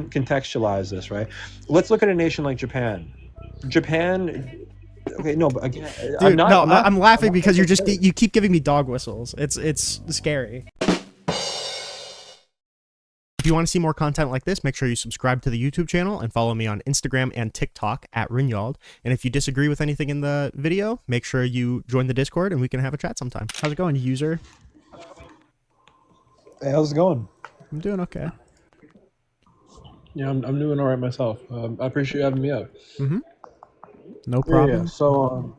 contextualize this, right? Let's look at a nation like Japan. Japan. Okay, no, but again, I'm Dude, not. no, I'm not. I'm I'm laughing not because comparing. you keep giving me dog whistles. It's scary. If you want to see more content like this, make sure you subscribe to the YouTube channel and follow me on Instagram and TikTok at Rinyald. And if you disagree with anything in the video, make sure you join the Discord and we can have a chat sometime. How's it going, user? Hey, how's it going? I'm doing okay. Yeah, I'm doing all right myself. I appreciate you having me up. Mm-hmm. No Yeah. problem. So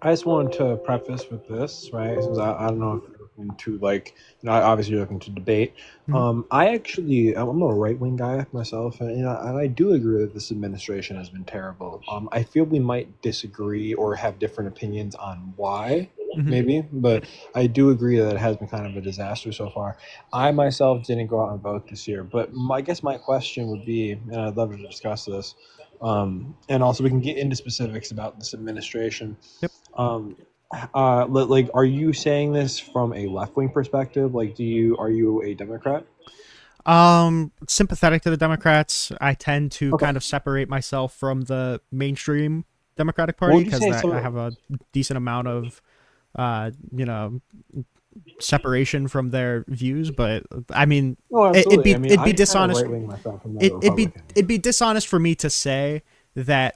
I just wanted to preface with this, right? Since I don't know if you're looking to obviously you're looking to debate. Mm-hmm. I'm a right wing guy myself, and I do agree that this administration has been terrible. I feel we might disagree or have different opinions on why, Mm-hmm. maybe, but I do agree that it has been kind of a disaster so far. I myself didn't go out and vote this year, but I guess my question would be, and I'd love to discuss this, and also we can get into specifics about this administration. Yep. um like, are you saying this from a left-wing perspective? Like, are you a Democrat? Sympathetic to the Democrats. I tend to Okay. kind of separate myself from the mainstream Democratic What Party would you because say I some? have a decent amount of, you know, separation from their views. But I mean, Oh, absolutely. I mean, it'd be I'm kind of dishonest. right-wing myself. I'm not a It'd Republican. be dishonest for me to say that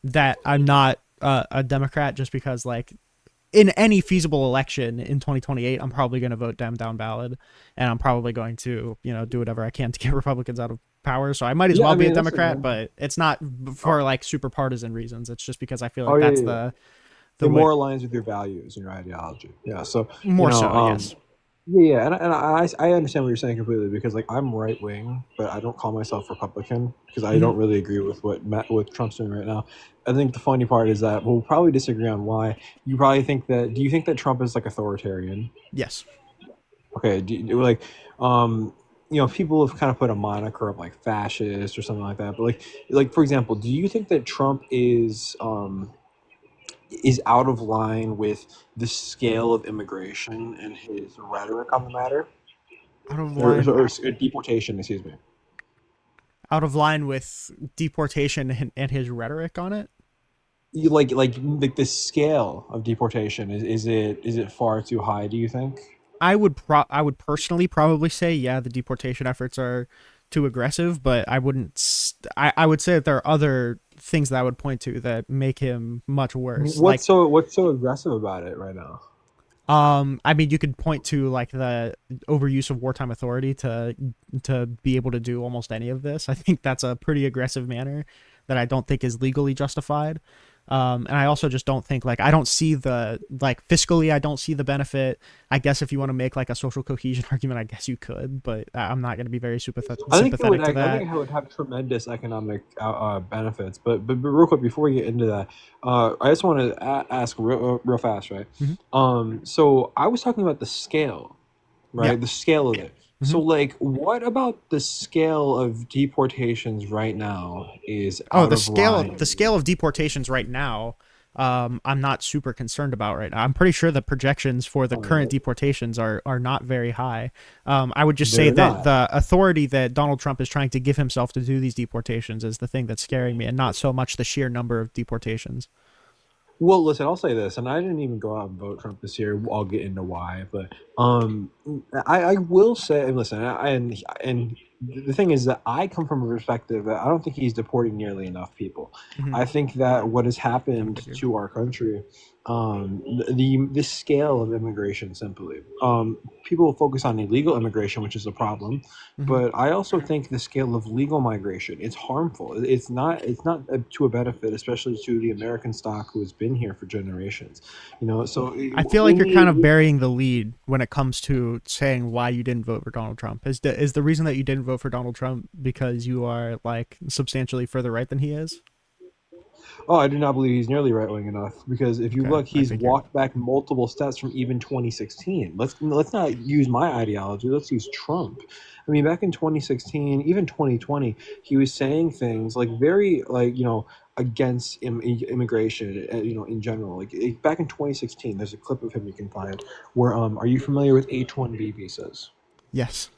that I'm not a Democrat just because like in any feasible election in 2028, I'm probably going to vote Dem down ballot, and I'm probably going to do whatever I can to get Republicans out of power. So I might as Yeah, well I be a mean, listen, Democrat, man. but it's not for like super partisan reasons. It's just because I feel Oh, like yeah, that's yeah, yeah. the It way more aligns with your values and your ideology. Yeah. So, you more know, so. Yes. yeah, yeah, and I understand what you're saying completely, because like I'm right wing, but I don't call myself Republican because I Mm-hmm. don't really agree with what Trump's doing right now. I think the funny part is that we'll probably disagree on why. You probably think that. Do you think that Trump is like authoritarian? Yes. Okay. Like, um, people have kind of put a moniker of like fascist or something like that. But like for example, do you think that Trump is out of line with the scale of immigration and his rhetoric on the matter, Out of or, line. or deportation? Excuse me. Out of line with deportation and his rhetoric on it. Like the scale of deportation, is it far too high? Do you think? I would personally probably say yeah, the deportation efforts are too aggressive, but I wouldn't. I would say that there are other things that I would point to that make him much worse. Like, What's so aggressive about it right now? I mean, you could point to like the overuse of wartime authority to be able to do almost any of this. I think that's a pretty aggressive manner that I don't think is legally justified. And I also just don't think like I don't see the like fiscally I don't see the benefit. I guess if you want to make like a social cohesion argument, I guess you could, but I'm not going to be very sympathetic to I think that. it would have tremendous economic benefits. But real quick before we get into that, I just want to ask real fast, right? Mm-hmm. So I was talking about the scale, Yeah. right? The scale of it. Mm-hmm. So, like, what about the scale of deportations right now is Oh, out of line? the scale of deportations right now, I'm not super concerned about right now. I'm pretty sure the projections for the current Oh, deportations are not very high. I would just say they're that not. the authority that Donald Trump is trying to give himself to do these deportations is the thing that's scaring me, and not so much the sheer number of deportations. Well, listen, I'll say this, and I didn't even go out and vote Trump this year. I'll get into why, but I will say, and listen, and the thing is that I come from a perspective that I don't think he's deporting nearly enough people. Mm-hmm. I think that what has I would happened agree. to our country, the scale of immigration, simply, people focus on illegal immigration, which is a problem, Mm-hmm. but I also think the scale of legal migration, it's harmful. It's not to a benefit, especially to the American stock who has been here for generations. So I feel like you're kind of burying the lead when it comes to saying why you didn't vote for Donald Trump. Is the reason that you didn't vote for Donald Trump because you are like substantially further right than he is? oh, I do not believe he's nearly right wing enough, because if you Okay, look, I he's figured. walked back multiple steps from even 2016. Let's not use my ideology. Let's use Trump. I mean, back in 2016, even 2020, he was saying things like very like against immigration, in general. Like back in 2016, there's a clip of him you can find where are you familiar with H-1B visas? Yes.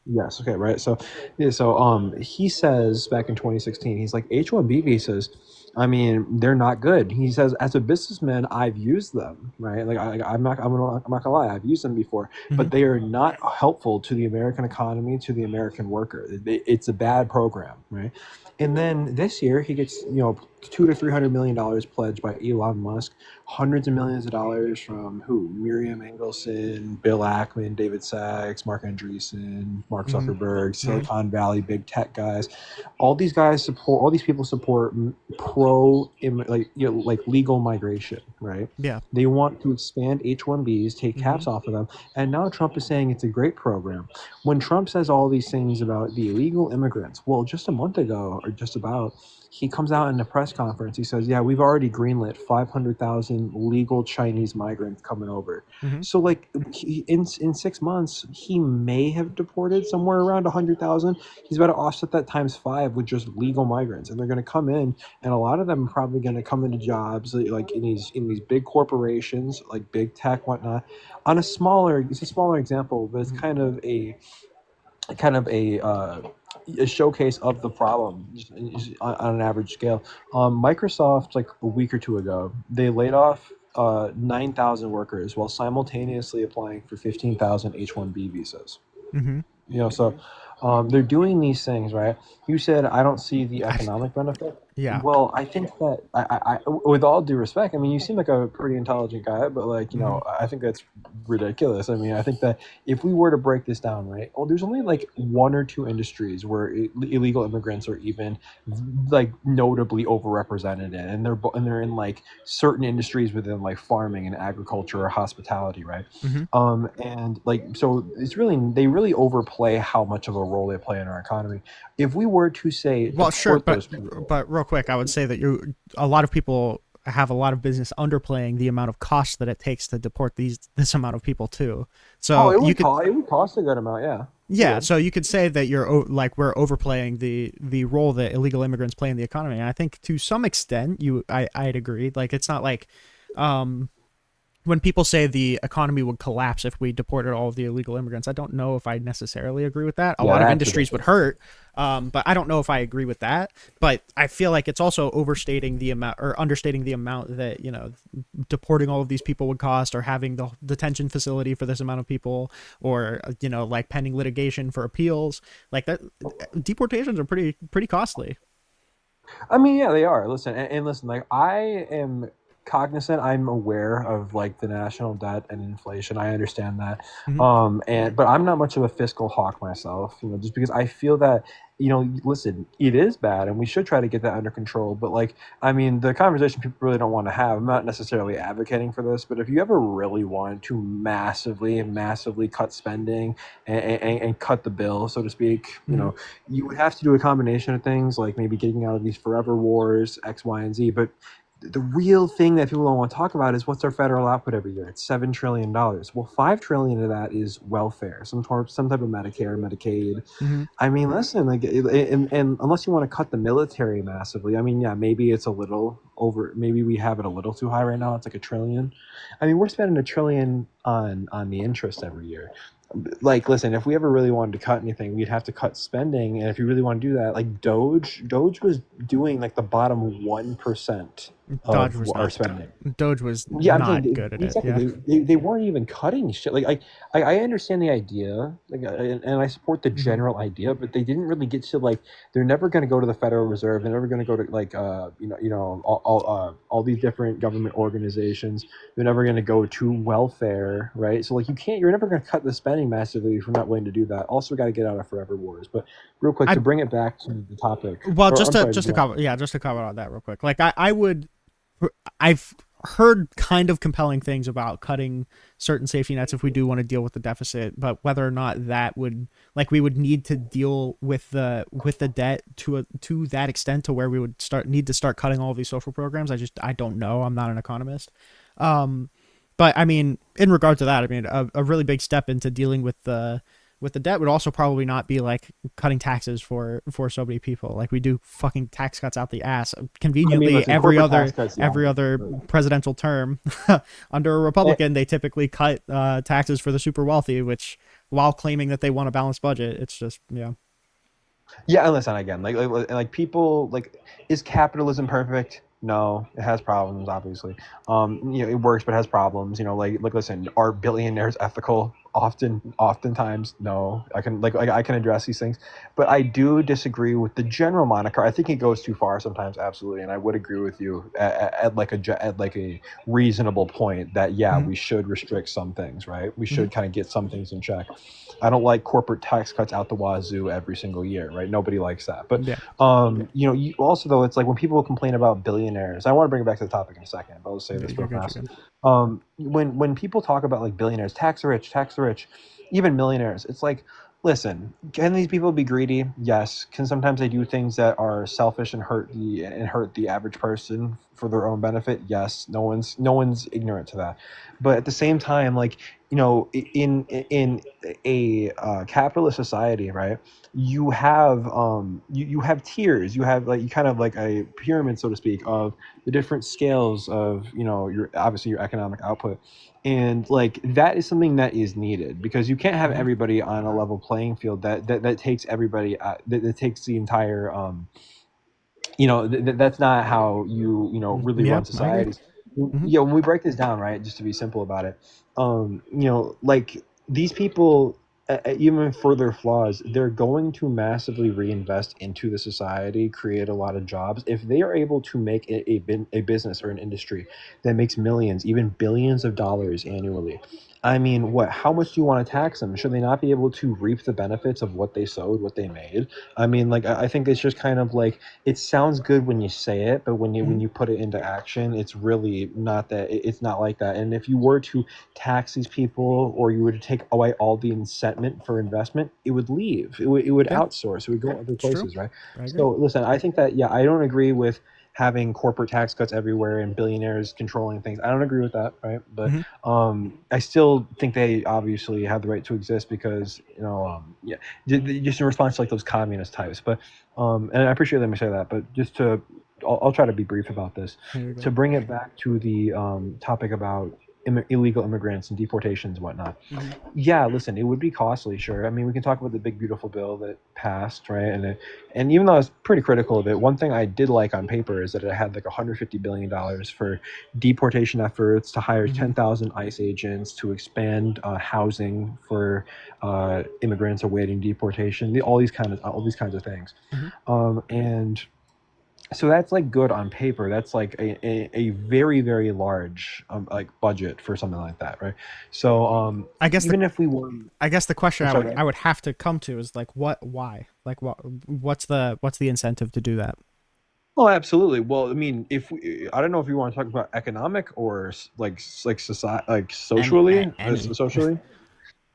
Yes. Okay. Right. So, yeah. So, he says back in 2016, he's like H-1B visas. I mean, they're not good. He says, as a businessman, I've used them. Right. Like, I'm not gonna lie, I've used them before, Mm-hmm. but they are not helpful to the American economy, to the American worker. It's a bad program. Right. And then this year, he gets, $200 to $300 million pledged by Elon Musk, hundreds of millions of dollars from who? Miriam Engelson, Bill Ackman, David Sachs, Mark Andreessen, Mark Mm-hmm. Zuckerberg, Mm-hmm. Silicon Valley, big tech guys. All these guys support. All these people support pro, like legal migration, right? Yeah. They want to expand H-1Bs, take Mm-hmm. caps off of them, and now Trump is saying it's a great program. When Trump says all these things about the illegal immigrants, well, just a month ago, or just about, he comes out in a press conference. He says, "Yeah, we've already greenlit 500,000 legal Chinese migrants coming over." Mm-hmm. So, like, in 6 months, he may have deported somewhere around 100,000. He's about to offset that times five with just legal migrants, and they're going to come in, and a lot of them are probably going to come into jobs like in these big corporations, like big tech, whatnot. It's a smaller example, but it's Mm-hmm. kind of a showcase of the problem just on an average scale. Microsoft, like a week or two ago, they laid off 9,000 workers while simultaneously applying for 15,000 H-1B visas. Mm-hmm. So they're doing these things, right? You said I don't see the economic benefit. Yeah. Well, I think that with all due respect, I mean, you seem like a pretty intelligent guy, but like, Mm-hmm. I think that's ridiculous. I mean, I think that if we were to break this down, right? Well, there's only like one or two industries where illegal immigrants are even like notably overrepresented in, and they're in like certain industries within like farming and agriculture or hospitality, right? Mm-hmm. And like, so they really overplay how much of a role they play in our economy. If we were to say Well, sure, deport but those people, real quick, I would say that a lot of people have a lot of business underplaying the amount of cost that it takes to deport this amount of people too. oh, So you could it would cost a good amount, yeah. It yeah, would. so you could say that like we're overplaying the role that illegal immigrants play in the economy. And I think to some extent I'd agree. Like it's not like um when people say the economy would collapse if we deported all of the illegal immigrants, I don't know if I necessarily agree with that. A Yeah, lot of that's industries would ridiculous. hurt, but I don't know if I agree with that. But I feel like it's also overstating the amount or understating the amount that deporting all of these people would cost, or having the detention facility for this amount of people, or like pending litigation for appeals. Like that, deportations are pretty costly. I mean, yeah, they are. Listen, and listen, like I am cognizant, I'm aware of like the national debt and inflation. I understand that. Mm-hmm. But I'm not much of a fiscal hawk myself, just because I feel that, listen, it is bad and we should try to get that under control. But like, I mean, the conversation people really don't want to have, I'm not necessarily advocating for this, but if you ever really wanted to massively, massively cut spending and cut the bill, so to speak, Mm-hmm. you would have to do a combination of things, like maybe getting out of these forever wars, X, Y, and Z. But the real thing that people don't want to talk about is what's our federal output every year. It's $7 trillion. Well, $5 trillion of that is welfare, some type of Medicare, Medicaid. Mm-hmm. I mean, listen, like, and unless you want to cut the military massively, I mean, yeah, maybe it's a little over. Maybe we have it a little too high right now. It's like $1 trillion. I mean, we're spending $1 trillion on the interest every year. Like, listen, if we ever really wanted to cut anything, we'd have to cut spending. And if you really want to do that, like Doge was doing like the bottom 1% Dodge of was our not. spending. Doge was Yeah, I'm saying not good at it. exactly. Yeah. They weren't even cutting shit. Like I understand the idea, like, and I support the Mm-hmm. general idea, but they didn't really get to like. They're never going to go to the Federal Reserve. They're never going to go to like all these different government organizations. They're never going to go to welfare, right? So like you're never going to cut the spending massively if you're not willing to do that. Also, we got to get out of forever wars. But real quick, I to bring it back to the topic, Well, or just I'm to sorry, just did to you want? comment, yeah, just to comment on that real quick. Like I've heard kind of compelling things about cutting certain safety nets if we do want to deal with the deficit, but whether or not that would like we would need to deal with the debt to that extent to where we would need to start cutting all of these social programs. I don't know. I'm not an economist. Um, but I mean, in regard to that, I mean, a really big step into dealing with the debt would also probably not be like cutting taxes for so many people. Like we do fucking tax cuts out the ass. I mean, Conveniently, listen, corporate tax cuts, yeah. every other But, presidential term under a eh, Republican, they typically cut taxes for the super wealthy, which while claiming that they want a balanced budget. It's just, yeah. Yeah, and listen again, like people like, is capitalism perfect? No, it has problems, obviously. It works, but it has problems. Listen, are billionaires ethical? Oftentimes, no. I can address these things, but I do disagree with the general moniker. I think it goes too far sometimes, absolutely, and I would agree with you at like a reasonable point that yeah, Hmm. we should restrict some things, right? We Hmm. should kind of get some things in check. I don't like corporate tax cuts out the wazoo every single year, right? Nobody likes that. But Yeah. you also though, it's like when people complain about billionaires. I want to bring it back to the topic in a second, but I'll say this You're real good. You're fast. good. When people talk about like billionaires, tax the rich, even millionaires, it's like, listen, can these people be greedy? Yes. Can sometimes they do things that are selfish and hurt the average person for their own benefit? Yes. No one's ignorant to that. But at the same time, like, in a capitalist society, right? You have tiers. You have like, you kind of like a pyramid, so to speak, of the different scales of your, obviously, your economic output, and like that is something that is needed, because you can't have Hmm. everybody on a level playing field. That takes everybody, that takes the entire, that's not how really Yeah, run I agree. societies. Hmm. When we break this down, right, just to be simple about it, like these people, even further flaws, they're going to massively reinvest into the society, create a lot of jobs. If they are able to make a business or an industry that makes millions, even billions of dollars annually, I mean, how much do you want to tax them? Should they not be able to reap the benefits of what they sowed, what they made? I mean, like, I think it's just kind of like, it sounds good when you say it, but Hmm. when you put it into action, it's really not that. It's not like that. And if you were to tax these people, or you were to take away all the incentive for investment, it would leave. It would Yeah, outsource. It would go other it's true. places, right? I agree. So listen, I think that, yeah, I don't agree with having corporate tax cuts everywhere and billionaires controlling things. I don't agree with that, right? But Hmm. I still think they obviously have the right to exist, because yeah, just in response to like those communist types. But and I appreciate them to say that, but just to, I'll try to be brief about this. You're To good. bring it back to the topic about illegal immigrants and deportations and whatnot. Hmm. Yeah, listen, it would be costly, sure. I mean, we can talk about the big beautiful bill that passed, right? And even though I was pretty critical of it, one thing I did like on paper is that it had like $150 billion for deportation efforts, to hire Hmm. 10,000 ICE agents, to expand housing for immigrants awaiting deportation, all these kinds of things. Hmm. And so that's like good on paper. That's like a very, very large like budget for something like that, right? So I guess the even if we were, I guess the question I'm sorry, I would have to come to is like, why, like, what's the incentive to do that? oh, absolutely. Well, I mean, if we, I don't know if you want to talk about economic or like society, like socially, Any. socially.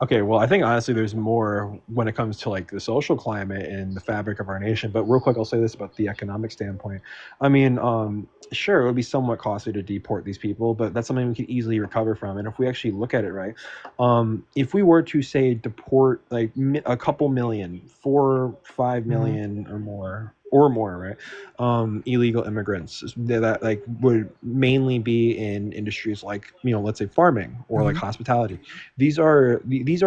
Okay, well, I think honestly, there's more when it comes to like the social climate and the fabric of our nation. But real quick, I'll say this about the economic standpoint. I mean, sure, it would be somewhat costly to deport these people, but that's something we could easily recover from. And if we actually look at it, right, if we were to say deport like a couple million, 4, 5 Hmm. million or more, right, illegal immigrants that like would mainly be in industries like, let's say farming or like Hmm. hospitality. These are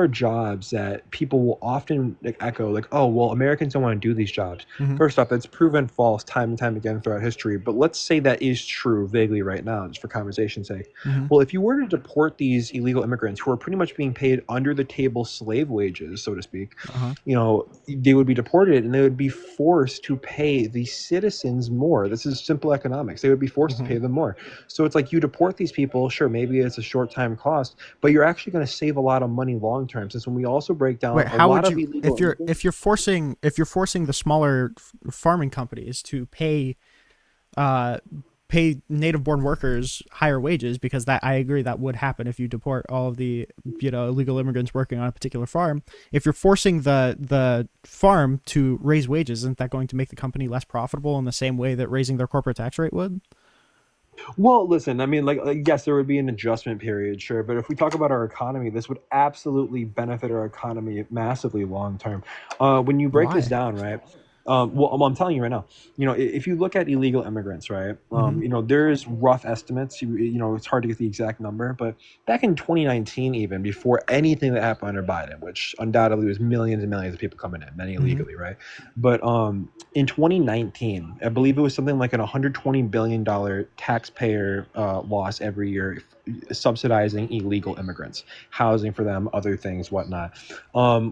jobs that people will often like echo, like, oh well, Americans don't want to do these jobs. Hmm. First off, that's proven false time and time again throughout history, but let's say that is true vaguely right now, just for conversation's sake. Hmm. Well, if you were to deport these illegal immigrants who are pretty much being paid under the table slave wages, so to speak, Uh-huh. they would be deported, and they would be forced to pay the citizens more. This is simple economics. They would be forced to Hmm. pay them more. So it's like, you deport these people, sure, maybe it's a short time cost, but you're actually going to save a lot of money long term. Since when we also break Wait, down a how lot would of you, illegal immigrants. if you're forcing the smaller farming companies to uh pay native born workers higher wages, because that, I agree, that would happen if you deport all of the illegal immigrants working on a particular farm. If you're forcing the farm to raise wages, isn't that going to make the company less profitable in the same way that raising their corporate tax rate would? Well, listen, I mean, like, yes, there would be an adjustment period, sure, but if we talk about our economy, this would absolutely benefit our economy massively long term. When you break this Why? down, right? Well, I'm telling you right now, if you look at illegal immigrants, right, Mm-hmm. there's rough estimates. It's hard to get the exact number, but back in 2019, even before anything that happened under Biden, which undoubtedly was millions and millions of people coming in, many Mm-hmm. illegally, right? But in 2019, I believe it was something like an 120 billion dollar taxpayer loss every year, subsidizing illegal immigrants, housing for them, other things, whatnot.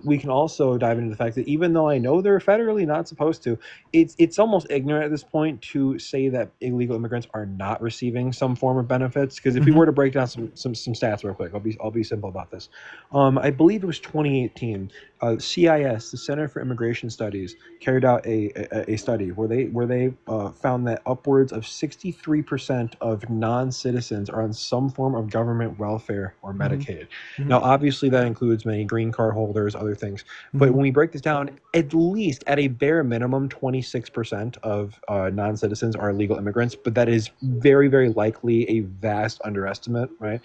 We can also dive into the fact that even though I know they're federally not supposed to, it's almost ignorant at this point to say that illegal immigrants are not receiving some form of benefits. Because if we Mm-hmm. were to break down some stats real quick, I'll be simple about this. I believe it was 2018. CIS, the Center for Immigration Studies, carried out a study where they found that upwards of 63% of non-citizens are on some form of government welfare or Mm-hmm. Medicaid. Mm-hmm. Now, obviously, that includes many green card holders, other things. But Mm-hmm. when we break this down, at least at a bare minimum, 26% of non citizens are illegal immigrants. But that is very, very likely a vast underestimate, right?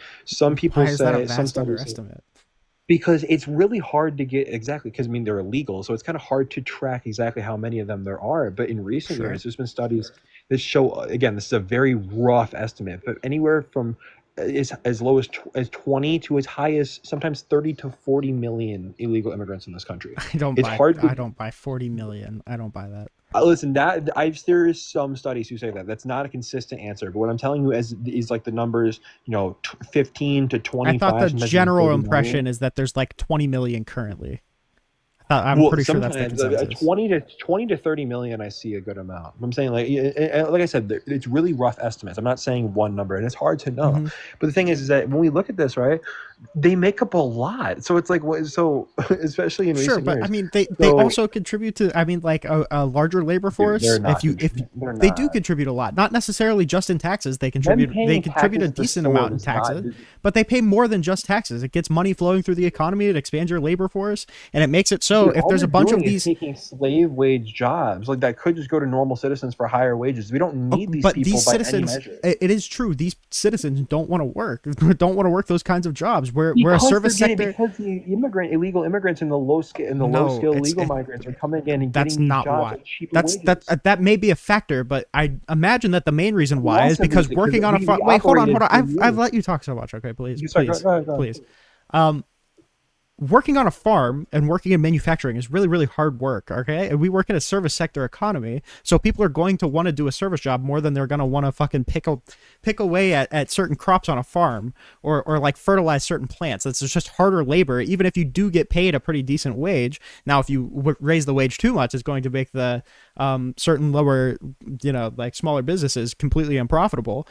Why is that a Some vast studies say, underestimate? because it's really hard to get exactly, because I mean they're illegal, so it's kind of hard to track exactly how many of them there are. But in recent Sure. years there's been studies that show, again, this is a very rough estimate, but anywhere from as low as 20 to as high as sometimes 30 to 40 million illegal immigrants in this country. It's hard I to don't buy 40 million. I don't buy that. listen, that there is some studies who say that that's not a consistent answer, but what I'm telling you is like the numbers, 15 to I thought 25, the sometimes even general 30 million. impression is that there's like 20 million currently. I'm Well, pretty sure that's the sometimes consensus. 20 to 30 million, I see a good amount. I'm saying, like I said, it's really rough estimates. I'm not saying one number, and it's hard to know. Mm-hmm. But the thing is that when we look at this, right, they make up a lot. So it's like, what? So especially in Sure, recent but I years, mean, they so also contribute to. I mean, like a larger labor dude, they're force. not. If They're they do not. contribute a lot, not necessarily just in taxes. Them They paying contribute a taxes at the decent store amount in does not. taxes, but they pay more than just taxes. It gets money flowing through the economy. It expands your labor force, and it makes it so Dude, if all there's they're a bunch of doing is these. taking slave wage jobs like that could just go to normal citizens for higher wages. We don't Oh, need these but people these by any citizens, measure. it is true. These citizens don't want to work. Don't want to work those kinds of jobs. We're a Because they're service getting sector. because the illegal immigrants and the low No, skill legal migrants are coming in and that's getting these not jobs why. at cheaper wages. That may be a factor, but I imagine that the main reason why is Massive because reason, because working on a we wait, hold operated on. for I've years. let you talk so much. Okay, please, You start please, go ahead. please. Um, Working on a farm and working in manufacturing is really, really hard work. Okay, and we work in a service sector economy, so people are going to want to do a service job more than they're going to want to fucking pick away at certain crops on a farm or like fertilize certain plants. It's just harder labor, even if you do get paid a pretty decent wage. Now, if you raise the wage too much, it's going to make the certain lower, like smaller businesses completely unprofitable.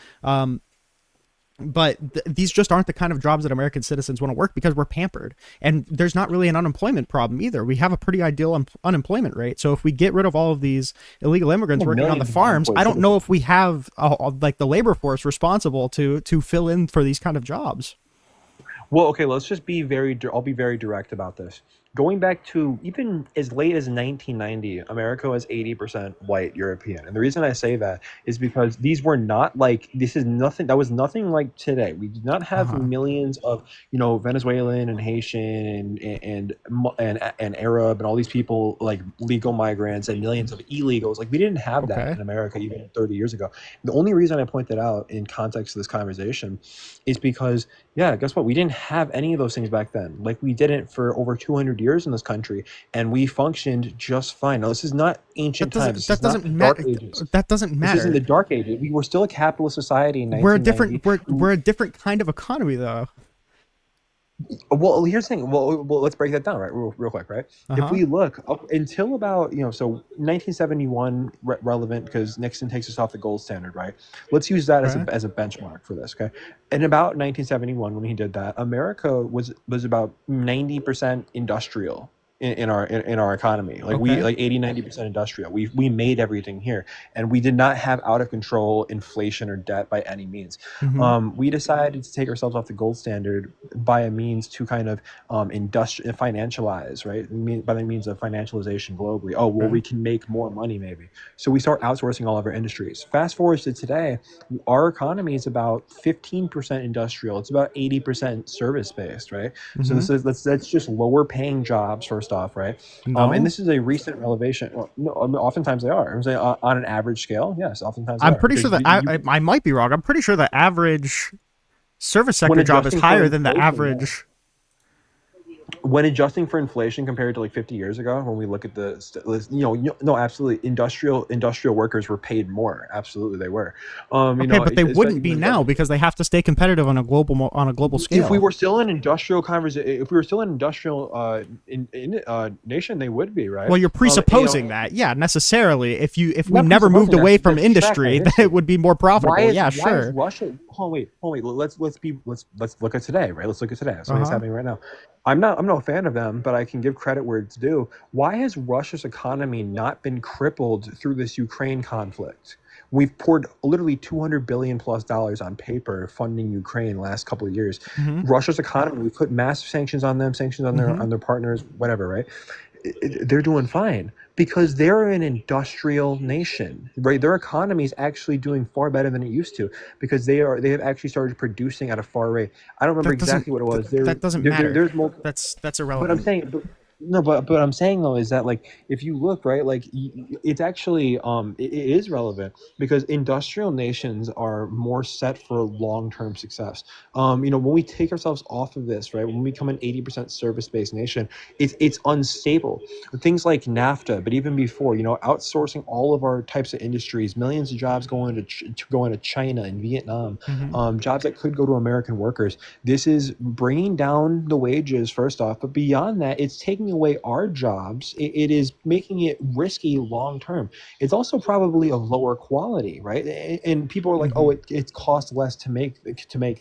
But these just aren't the kind of jobs that American citizens want to work because we're pampered. And there's not really an unemployment problem either. We have a pretty ideal unemployment rate. So if we get rid of all of these illegal immigrants working on the Millions of farms, unemployed I don't know citizens. if we have like the labor force responsible to fill in for these kind of jobs. Well, okay, let's just be I'll be very direct about this. Going back to even as late as 1990, America was 80% white European. And the reason I say that is because this is nothing, that was nothing like today. We did not have Uh-huh. millions of, Venezuelan and Haitian and Arab and all these people, like legal migrants, and millions of illegals. Like we didn't have that Okay. in America even 30 years ago. The only reason I point that out in context of this conversation is because, yeah, guess what? We didn't have any of those things back then. Like we didn't for over 200 years in this country, and we functioned just fine. Now, this is not ancient times. This That is not doesn't the dark matter. ages. That doesn't This isn't the matter. dark ages. We were still a capitalist society in 1990. We're a different kind of economy though. Well, here's the thing. Well, let's break that down, right, real quick, right? If Uh-huh. we look up until about, so 1971 relevant because Nixon takes us off the gold standard, right? Let's use that Okay. as a benchmark for this, okay? In about 1971, when he did that, America was about 90% industrial in our economy. Like we Okay. like 80-90% industrial. We made everything here, and we did not have out of control inflation or debt by any means. Mm-hmm. We decided to take ourselves off the gold standard by a means to kind of financialize, right? By the means of financialization globally. Oh, well, Okay. we can make more money maybe. So we start outsourcing all of our industries. Fast forward to today, our economy is about 15% industrial. It's about 80% service based, right? So Mm-hmm. that's just lower paying jobs, first first off, right? And No, this is a recent revelation. Well, no, I mean, oftentimes they are. I'm saying on an average scale, yes, oftentimes they I'm are pretty because sure that I might be wrong. I'm pretty sure the average service when sector job is adjusting for higher than the inflation, yeah. average. When adjusting for inflation compared to like 50 years ago, when we look at no, absolutely, industrial workers were paid more. Absolutely, they were. Okay, but they Especially wouldn't be when now because they have to stay competitive on a global if we scale. were still an industrial conversation, if we were still an industrial nation, they would be right. Well, you're presupposing that, yeah, necessarily. If we Not never moved presupposing away from that's fact. I industry, then it history. would be more profitable. Yeah, Why is sure. Russia? Hold on, wait. Let's look at today, right? Let's look at today. Uh Something that's huh. happening right now. I'm no fan of them, but I can give credit where it's due. Why has Russia's economy not been crippled through this Ukraine conflict? We've poured literally 200 billion plus dollars on paper funding Ukraine last couple of years. Mm-hmm. Russia's economy, we put massive sanctions on them, sanctions Mm-hmm. on their partners, whatever, right? They're doing fine because they're an industrial nation, right? Their economy is actually doing far better than it used to because they have actually started producing at a far rate. I don't remember That doesn't exactly what it was. that doesn't matter. There's multiple, That's but I'm irrelevant. saying, no, but I'm saying though is that like if you look right, like it's actually it is relevant because industrial nations are more set for long term success. When we take ourselves off of this, right, when we become an 80% service based nation, it's unstable. Things like NAFTA, but even before, outsourcing all of our types of industries, millions of jobs going to China and Vietnam, Mm-hmm. jobs that could go to American workers. This is bringing down the wages, first off, but beyond that, it's taking away our jobs. It is making it risky long term. It's also probably of lower quality, right? And people are like, Mm-hmm. oh, it costs less to make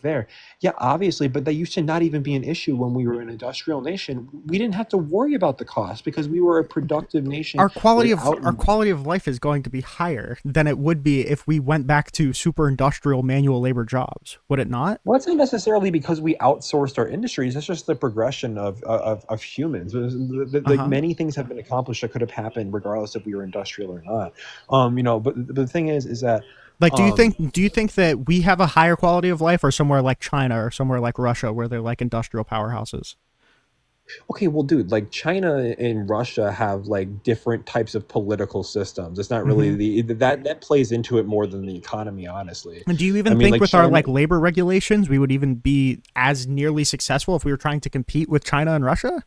there. Yeah, obviously, but that used to not even be an issue when we were an industrial nation. We didn't have to worry about the cost because we were a productive nation without. Our quality of life is going to be higher than it would be if we went back to super industrial manual labor jobs. Would it not? Well, it's not necessarily because we outsourced our industries. It's just the progression of humans. Uh Like huh. many things have been accomplished that could have happened regardless if we were industrial or not. But the thing is that Like, um, do you think that we have a higher quality of life, or somewhere like China or somewhere like Russia, where they're like industrial powerhouses? okay, well, dude, like China and Russia have like different types of political systems. It's not really Mm-hmm. that plays into it more than the economy, honestly. And do you I even mean, think like with our China. like labor regulations, we would even be as nearly successful if we were trying to compete with China and Russia?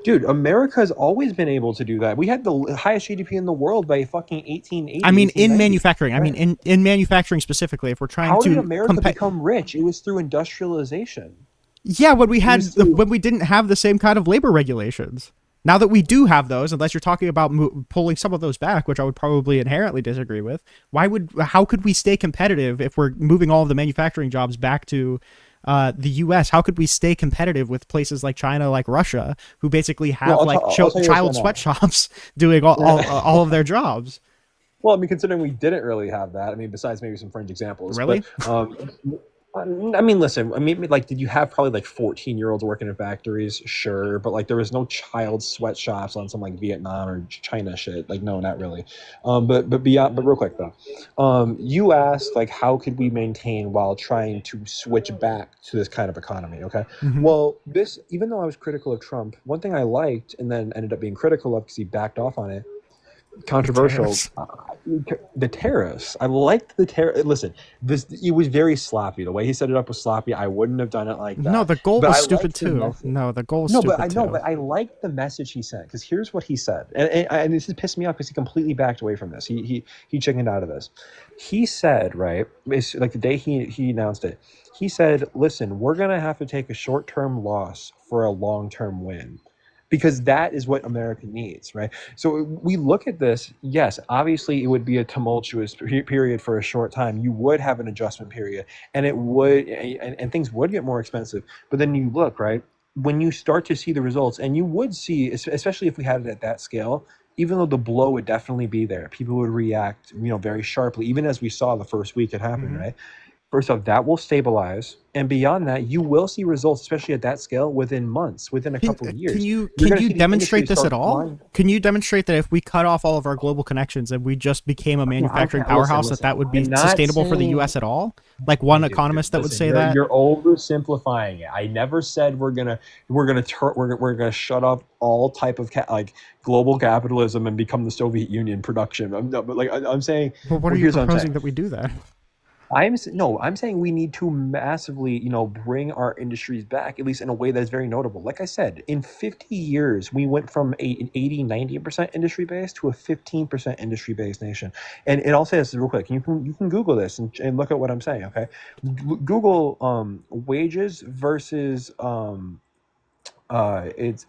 Dude, America has always been able to do that. We had the highest GDP in the world by fucking I 1880, mean, in 1890. manufacturing. I mean, Right. in manufacturing specifically, if we're trying How did to America compete. become rich? It was through industrialization. Yeah, It was through. when we didn't have the same kind of labor regulations. Now that we do have those, unless you're talking about pulling some of those back, which I would probably inherently disagree with, how could we stay competitive if we're moving all of the manufacturing jobs back to the U.S.? How could we stay competitive with places like China, like Russia, who basically No, have like I'll tell you this right child now. sweatshops doing all of their jobs? Well, I mean, considering we didn't really have that, I mean, besides maybe some fringe examples, but Really? I mean, listen, I mean, like, did you have probably like 14-year-olds working in factories? Sure, but like, there was no child sweatshops on some like Vietnam or China shit. Like, no, not really. But beyond, but real quick though, you asked like, how could we maintain while trying to switch back to this kind of economy? Okay, Mm-hmm. well, this even though I was critical of Trump, one thing I liked and then ended up being critical of because he backed off on it, The controversial. tariffs. The tariffs. I liked the tariff. Listen, this it was very sloppy. The way he set it up was sloppy. I wouldn't have done it like No, that. the goal But was I stupid liked the too. message. No, the goal was No, but stupid I know, too. but I liked the message he sent because here's what he said, and this has pissed me off because he completely backed away from this. He chickened out of this. He said, right, it's like the day he announced it. He said, "Listen, we're gonna have to take a short term loss for a long term win." Because that is what America needs, right? So we look at this. Yes, obviously it would be a tumultuous period for a short time. You would have an adjustment period, and and things would get more expensive. But then you look right when you start to see the results, and you would see, especially if we had it at that scale. Even though the blow would definitely be there, people would react, very sharply. Even as we saw the first week it happened, Mm-hmm. right? First off, that will stabilize, and beyond that, you will see results, especially at that scale, within months, within a Can couple of can years. you You're can going to you see these demonstrate industries this at start all? flying. Can you demonstrate that if we cut off all of our global connections and we just became a I manufacturing can't listen. powerhouse, that Listen, that would be I'm not sustainable for the saying, U.S. at all? Like one dude. economist that would Listen, say that. you're oversimplifying it. I never said we're gonna shut off all type of like global capitalism and become the Soviet Union production. No, but like I'm saying, But what are well, you here's what I'm saying. proposing that we do that? No, I'm saying we need to massively, bring our industries back, at least in a way that's very notable. Like I said, in 50 years, we went from an 80, 90% industry base to a 15% industry based nation. And I'll say this real quick. You can Google this and look at what I'm saying, okay? Google wages versus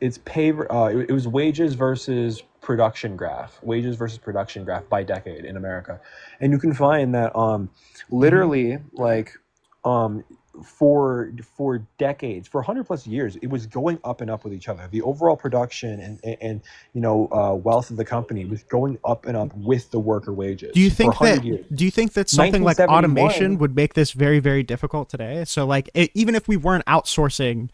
it's pay it was wages versus production graph by decade in America, and you can find that Hmm. literally like um for decades, for 100 plus years, it was going up and up with each other. The overall production and wealth of the company was going up and up with the worker Do you wages for think that 100 years. do you think that something like automation 1971. would make this very, very difficult today? So like even if we weren't outsourcing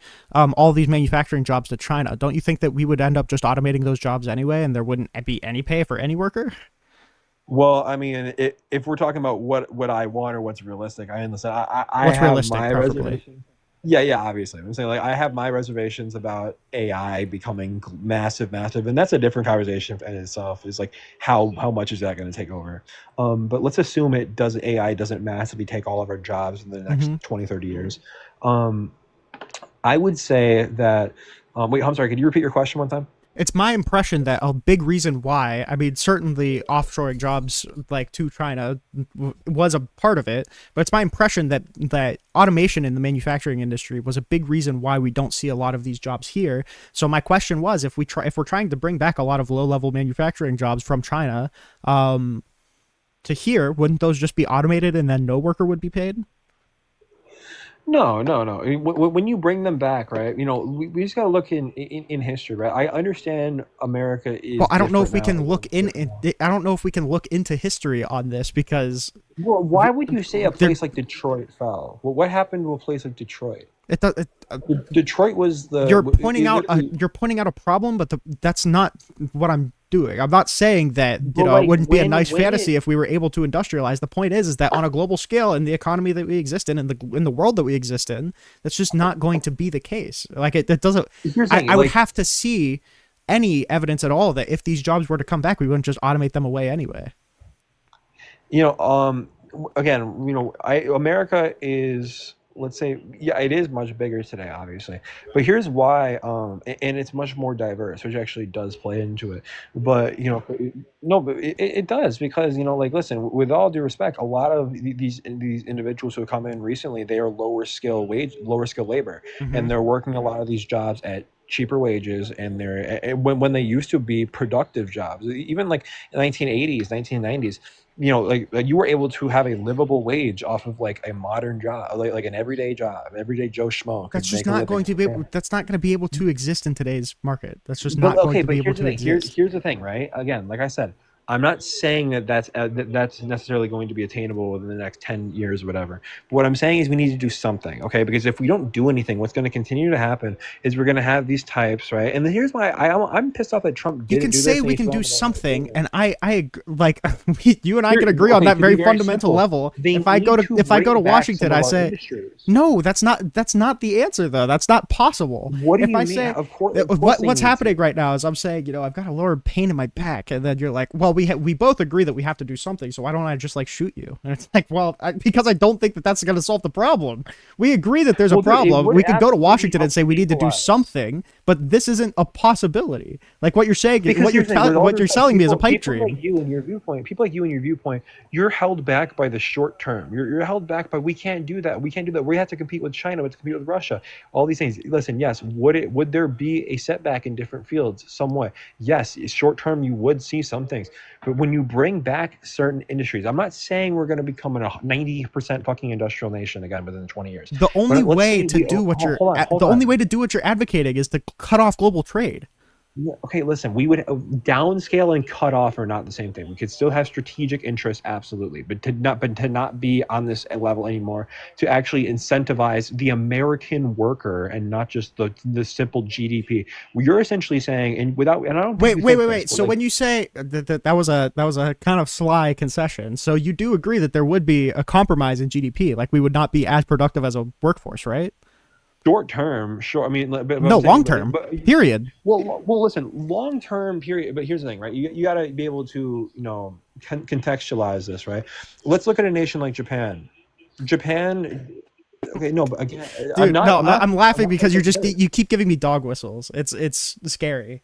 all these manufacturing jobs to China, don't you think that we would end up just automating those jobs anyway and there wouldn't be any pay for any worker? Well, I mean, if we're talking about what I want or what's realistic, I understand. I What's have realistic, my preferably? reservations. Yeah, yeah, obviously. I'm saying like I have my reservations about AI becoming massive, massive, and that's a different conversation in itself. Is like how much is that going to take over? But let's assume AI doesn't massively take all of our jobs in the next Hmm. 20, 30 years. Um, I would say that. Wait, I'm sorry. Could you repeat your question one time? It's my impression that a big reason why, I mean, certainly offshoring jobs like to China was a part of it, but it's my impression that automation in the manufacturing industry was a big reason why we don't see a lot of these jobs here. So my question was, if we're trying to bring back a lot of low level manufacturing jobs from China to here, wouldn't those just be automated and then no worker would be paid? No, no, no. I mean, when you bring them back, right? We just gotta look in history, right? I understand America Well, is I don't know if different we now can than it look was different. I don't know if we can look into history on this because Well, why would you say a there place like Detroit fell? Well, what happened to a place like Detroit? it, it, Detroit was you're pointing it out literally, a problem, but that's not what I'm doing. I'm not saying that but it like wouldn't be a nice when fantasy it if we were able to industrialize. The point is that on a global scale, in the economy that we exist in the world that we exist in, that's just not going to be the case. Like it doesn't. here's the thing, I would like have to see any evidence at all that if these jobs were to come back, we wouldn't just automate them away anyway. you know again, America is, let's say, yeah, it is much bigger today, obviously, but here's why. And it's much more diverse, which actually does play into it. But no, but it does, because like, listen, with all due respect, a lot of these individuals who have come in recently, they are lower skill labor, Hmm. and they're working a lot of these jobs at cheaper wages, and when they used to be productive jobs, even like 1980s, 1990s, like you were able to have a livable wage off of like a modern job, like an everyday job. Everyday Joe Schmo That's could just make a not living going off to his be. family. That's not going to be able to exist in today's market. That's just But not going okay, to but be able here's the to thing. exist. Here's the thing, right? Again, like I said, I'm not saying that's necessarily going to be attainable within the next 10 years or whatever. But what I'm saying is we need to do something, okay? Because if we don't do anything, what's going to continue to happen is we're going to have these types, right? And then here's why I'm pissed off that Trump You didn't can do say this, and we he can still do hasn't done something, it. and like you and I Here, can agree on okay, that to be very very fundamental simple, level. they If I go need to to bring back some Washington, of I our say industries. no. That's not the answer though. That's not possible. What do If you I mean? say Of course they what's need to. happening right now is I'm saying I've got a lower pain in my back, and then you're like, well, we both agree that we have to do something. So why don't I just like shoot you? And it's like, well, because I don't think that that's going to solve the problem. We agree that there's a Well, dude, it problem. would We could go to absolutely Washington and help say we need to do stabilize. something, but this isn't a possibility. Like what you're saying, Because here's the thing, with all what due you're respect, selling me is a pipe people like dream. you and your viewpoint, you're held back by the short term. You're held back by, we can't do that. We can't do that. We have to compete with China. We have to compete with Russia. All these things. Listen, yes, would there be a setback in different fields? Some way. Yes, short term you would see some things. But when you bring back certain industries, I'm not saying we're going to become a 90% fucking industrial nation again within 20 years. The only But let's way say to do what hold on, hold the only on. way to do what you're advocating is to cut off global trade. Yeah, okay, listen, we would downscale and cut off are not the same thing. We could still have strategic interests, absolutely, but to not be on this level anymore. To actually incentivize the American worker and not just the simple GDP. You're essentially saying, and I don't think Wait, you wait, think wait, this, wait. but So like when you say that was a kind of sly concession. So you do agree that there would be a compromise in GDP, like we would not be as productive as a workforce, right? short term, sure. I mean, but No, I'm long saying, term. but Period. well, listen, long term period. But here's the thing, right? You got to be able to, contextualize this, right? Let's look at a nation like Japan. Japan, okay, no, but again, I'm Dude, not, no, I'm not, I'm I'm laughing not because trying to compare. you keep giving me dog whistles. It's scary.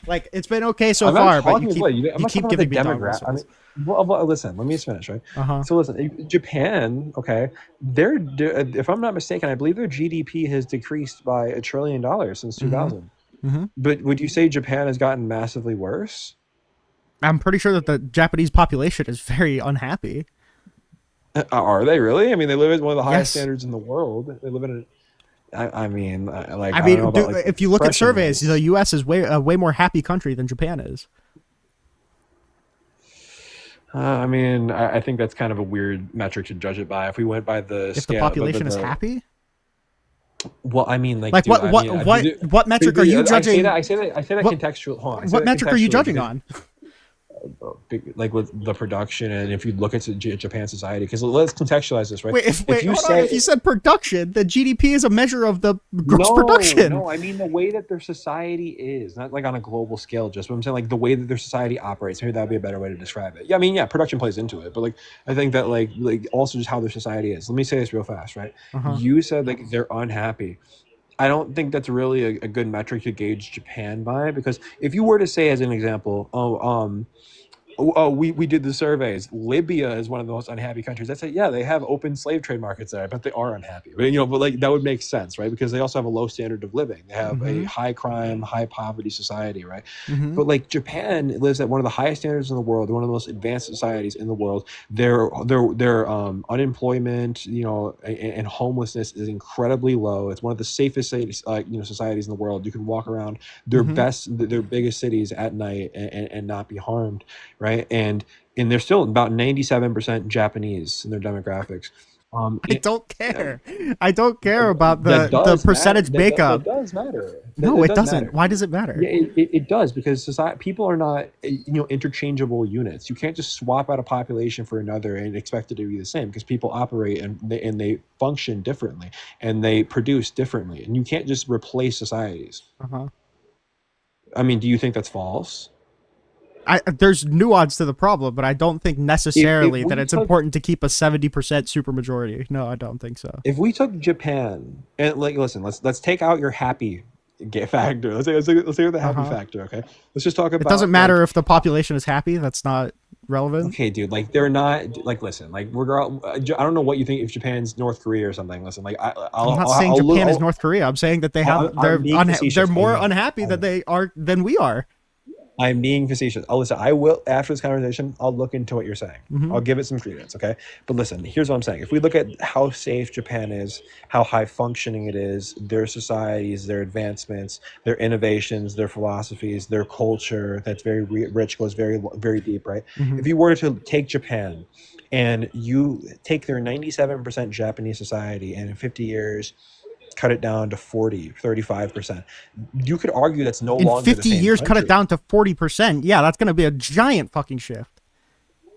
Like it's been okay so I'm not far, but talking as well. I'm you not keep talking about the giving me dog demographic. I mean, whistles. well, listen, let me just finish, right? Uh huh. So listen, Japan, okay, if I'm not mistaken, I believe their GDP has decreased by $1 trillion since Mm-hmm. 2000. Mm-hmm. But would you say Japan has gotten massively worse? I'm pretty sure that the Japanese population is very unhappy. Are they really? I mean, they live at one of the highest Yes. standards in the world. They live in I mean, like, I I don't know mean, about like if you look at depression surveys, the rates. U.S. is a way more happy country than Japan is. I mean, I think that's kind of a weird metric to judge it by. If we went by the If the scale, population is happy, well, I mean, like, like dude, I mean, what metric are you I say that, judging? I say that What contextual. Hold on, I say what that metric are you contextually judging because on? like with the production, and if you look at Japan society, because let's contextualize this, right? If Wait, you hold on. If say you said production, the GDP is a measure of the gross no, production. no, I mean the way that their society is, not like on a global scale, just but I'm saying like the way that their society operates. Maybe that would be a better way to describe it. Yeah, I mean, yeah, production plays into it, but like I think that like also just how their society is. Let me say this real fast, right? Uh huh. You said like they're unhappy. I don't think that's really a good metric to gauge Japan by, because if you were to say as an example, we did the surveys. Libya is one of the most unhappy countries. I say, yeah, they have open slave trade markets there, but they are unhappy. But like that would make sense, right? Because they also have a low standard of living. They have a Mm-hmm. high crime, high poverty society, right? Mm-hmm. But like Japan lives at one of the highest standards in the world. They're one of the most advanced societies in the world. Their unemployment, and homelessness is incredibly low. It's one of the safest societies in the world. You can walk around Mm-hmm. their biggest cities at night and not be harmed, right? And they're still about 97% Japanese in their demographics. I It, don't care. I don't care about that the does matter. percentage That makeup. does matter. No, That it does doesn't. matter. Why does it matter? Yeah, it does, because society, people are not interchangeable units. You can't just swap out a population for another and expect it to be the same, because people operate and they function differently and they produce differently, and you can't just replace societies. Uh huh. I mean, do you think that's false? There's nuance to the problem, but I don't think If necessarily that we it's took important to keep a 70% supermajority. No, I don't think so. if we took Japan and like listen, let's take out your happy get factor. Let's take out the Uh happy huh. factor. Okay, let's just talk It doesn't about matter like, if the population is happy. That's not relevant. okay, dude, like they're not like, listen, like I don't know what you think if Japan's North Korea or something. Listen, like I'm not saying Japan is North Korea. I'm saying that I'm being they're facetious. more unhappy that they are than we are. I'm being facetious. Listen. I will, after this conversation, I'll look into what you're saying. Mm-hmm. I'll give it some credence, okay? But listen, here's what I'm saying. If we look at how safe Japan is, how high functioning it is, their societies, their advancements, their innovations, their philosophies, their culture that's very rich, goes very, very deep, right? Mm-hmm. If you were to take Japan and you take their 97% Japanese society, and in 50 years, cut it down to 40, 35%, you could argue that's no In longer the 50 same years, cut it country. down to 40%. Yeah, that's going to be a giant fucking shift.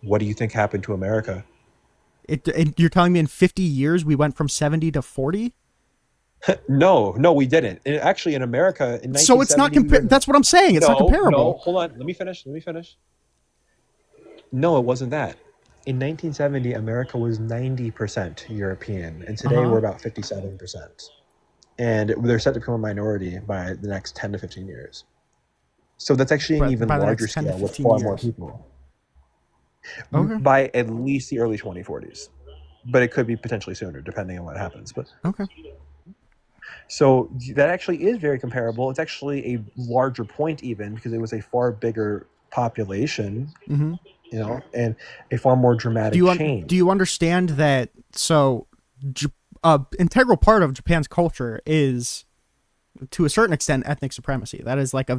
What do you think happened to America? You're telling me in 50 years we went from 70 to 40? No, no, we didn't. And actually, in America, in So it's not 1970, we were that's what I'm saying. It's not no. comparable. Hold on, let me finish. No, it wasn't that. In 1970, America was 90% European, and today Uh-huh. we're about 57%. And they're set to become a minority by the next 10 to 15 years. So that's actually an But even by the larger next 10 to scale with 15 far more years. people, Okay. by at least the early 2040s. But it could be potentially sooner, depending on what happens. But Okay. so that actually is very comparable. It's actually a larger point, even, because it was a far bigger population, Mhm. and a far more dramatic Do change. you understand that? So, integral part of Japan's culture is to a certain extent, ethnic supremacy. That is like a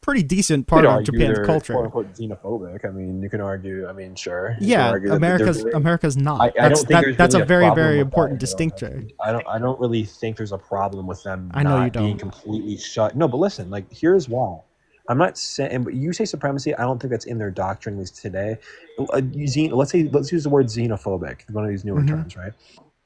pretty decent You could part of argue Japan's they're quote culture. unquote xenophobic. I mean, you can argue. I mean, sure, you can Yeah, argue that they're America's great. America's not. I don't think there's That's really a a very problem very with that important in their own distinction. country. I don't really think there's a problem with them I know you not being don't. completely shut. No, but listen, like here's why. I'm not saying, but you say supremacy. I don't think that's in their doctrine, at least today. Let's use the word xenophobic, one of these newer Hmm. terms, right?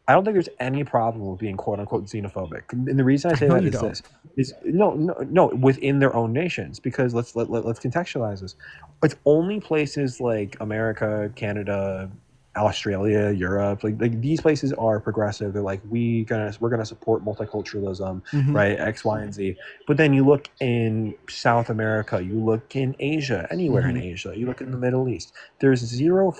I don't think there's any problem with being quote unquote xenophobic. And the reason I I say know that you is don't. this is no within their own nations, because let's contextualize this. It's only places like America, Canada, Australia, Europe, like these places are progressive. They're like we're gonna support multiculturalism, Hmm. right? X, Y, and Z. But then you look in South America, you look in Asia, anywhere in Hmm. Asia, you look in the Middle East, there's zero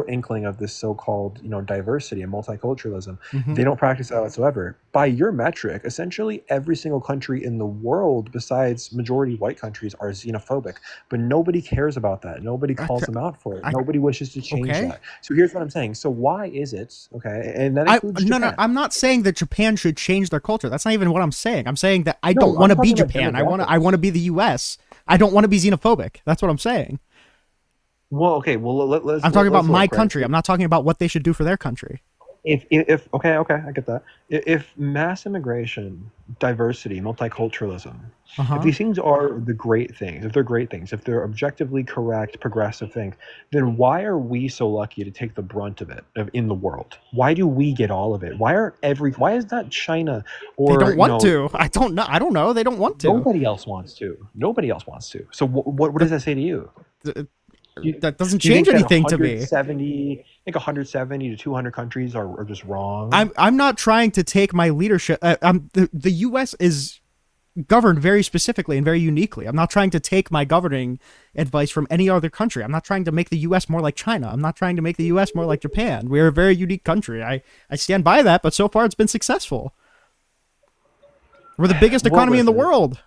inkling of this so-called diversity and multiculturalism. Hmm. They don't practice that whatsoever. By your metric, essentially every single country in the world besides majority white countries are xenophobic, but nobody cares about that. Nobody calls them out for it. I, Nobody wishes to change okay. that. So here's what I'm saying. So why is it okay, and that I includes no no. Japan? I'm not saying that Japan should change their culture. That's not even what I'm saying. I'm saying that I No, don't want I'm to be talking about Japan. I want demographics. to be the U.S. I don't want to be xenophobic. That's what I'm saying. Well, okay, well I'm talking about let's my look, right. country. I'm not talking about what they should do for their country. If okay, I get that. If mass immigration, diversity, multiculturalism, Uh if huh. these things are the great things, if they're great things, if they're objectively correct, progressive things, then why are we so lucky to take the brunt of it in the world? Why do we get all of it? Why is not China They or don't want to. I don't know. I don't know. They don't want to. nobody else wants to? Nobody else wants to. So what That does that say to you? that, Do you, that doesn't do you change think that anything to me. 170, I think 170 to 200 countries are just wrong? I'm not trying to take my leadership. The U.S. is governed very specifically and very uniquely. I'm not trying to take my governing advice from any other country. I'm not trying to make the U.S. more like China. I'm not trying to make the U.S. more like Japan. We're a very unique country. I stand by that, but so far it's been successful. We're the biggest Well, economy in the listen. world.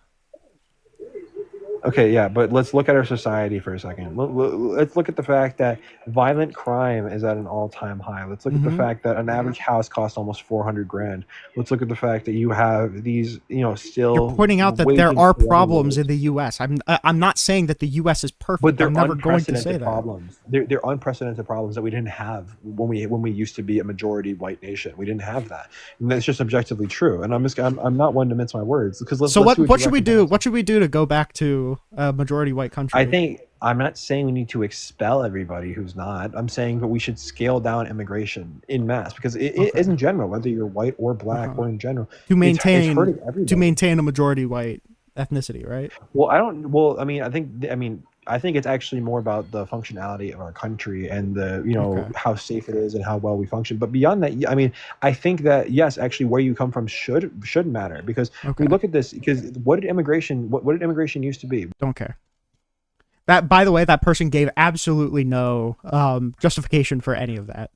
Okay, yeah, but let's look at our society for a second. Let's look at the fact that violent crime is at an all-time high. Let's look at the Hmm. fact that an average house costs almost 400 grand. Let's look at the fact that you have these, You're still pointing out that there waging are foreign problems in wars. the U.S. I'm not saying that the U.S. is But perfect. I'm they're never going to say unprecedented that. problems. They're unprecedented problems that we didn't have when we used to be a majority white nation. We didn't have that, and that's just objectively true. And I'm not one to mince my words, because So let's do a what should direct we do? comparison. What should we do to go back to a majority white I country? think I'm not saying we need to expel everybody who's not. I'm saying that we should scale down immigration in mass, because it is Okay. in general, whether you're white or Uh black huh. or in general, To it's maintain hurting to everybody. maintain a majority white ethnicity, right? Well, I don't. Well, I think it's actually more about the functionality of our country and the Okay. how safe it is and how well we function. But beyond that, I mean, I think that yes, actually, where you come from should matter, because we Okay. look at this, because what did immigration used to be? Don't care. That, by the way, that person gave absolutely no justification for any of that.